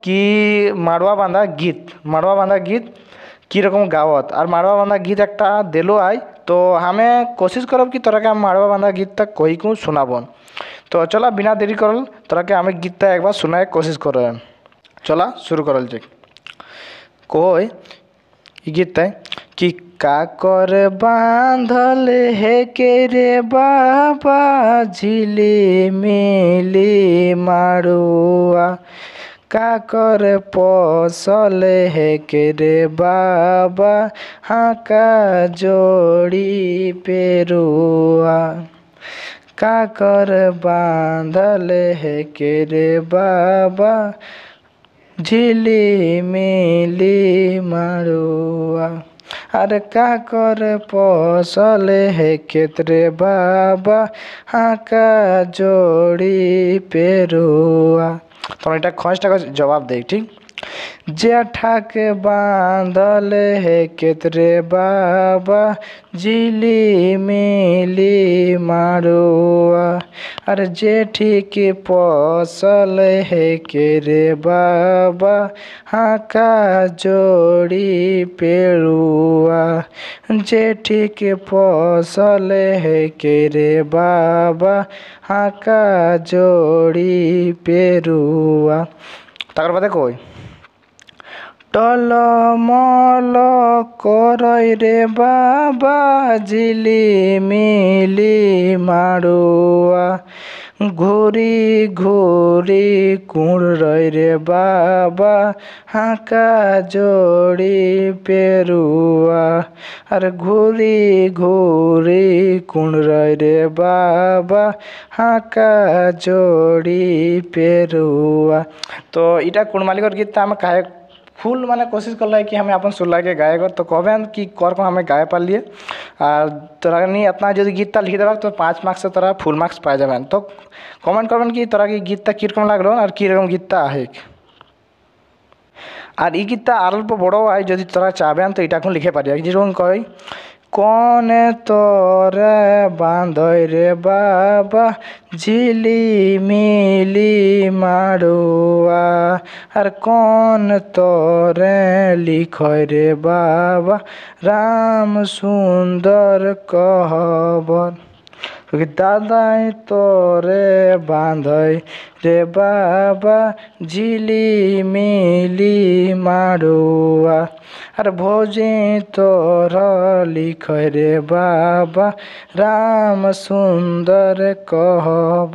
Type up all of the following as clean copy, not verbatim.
कि माड़वा बांधा गीत की रकम गावत और माड़वा बांधा गीत एक दिलो आई। तो हमें कोशिश करब कि तोरा के हम माड़वा बांधा गीत तक कही को सुनाबन। तो चला बिना देरी करल तोरा के हमें गीत एक बार सुनाए कोशिश कर। चला शुरू करल जे कोई गीत है कि काकर बांधल है के रे बाबा झिली मिली मारुआ, काकर पोसल है के रे बाबा हाका जोड़ी पेरुआ, काकर बांधल है के रे बाबा झिली मिली मारुआ। अरे काकर पोसल है खेत रे बाबा हाका जोड़ी पेरुआ। तो এটা খসটা जवाब दे ठीक। जेठा के बांधल है खेत रे बाबा झिली मिली मारुआ, अरे जेठी के पोसल है के रे बाबा हाका जोड़ी पेरुआ, जेठी के पोसल है के रे बाबा हाका जोड़ी पेरुआ। ताकर बादे कोई टलमल करई रे बाबा झिली मिली मारुआ, घूरी घूरी कुड़ई रे बाबा हाका जोड़ी पेरुआ, अरे घूरी घूरी कुड़ई रे बाबा हाका जोड़ी पेरुआ। तो इटा कुड़मालिकर गीत हमें काहे फुल माने कोशिश कर कि हमें अपन सुन के गाएगा। तो कहबेन कि कर को हमें गाए पा लिए और तोरा नहीं इतना जो गीत लिख देबा तो 5 मार्क्स से तोरा फुल मार्क्स पाए जाबेन। तो कमेंट करबेन कि तोरा की गीत किरकम लागलो और किरकम गीत आहे और ई गीत आर अल्प बड़ो है जो तोरा चाहबेन तो इटा को लिखे पारिया जेरकम कई कौने तोरे बांधई रे बाबा झिली मिली मारुआ, अरे कौन तोरे लिखई रे बाबा राम सुंदर कहबर, दादा तोरे बांधई रे बाबा झिली मिली मारुआ, अरे भोजी तोर लिखई रे बाबा राम सुंदर कहब।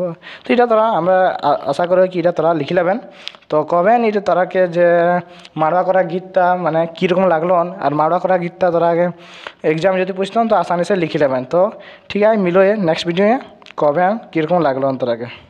तो इटा तोरा हमरा आशा करो कि इटा तोरा लिखि लेबेन। तो कहबेन इटा तोरा के जे माड़वा करा गीतटा माने किरकम लागलन और माड़वा करा गीतटा तोरा के एग्जाम यदि पूछतन तो आसानी से लिखि लेबेन। तो ठीक है मिलो ये नेक्स्ट वीडियो में कहबेन किरकम लागलन तोरा के।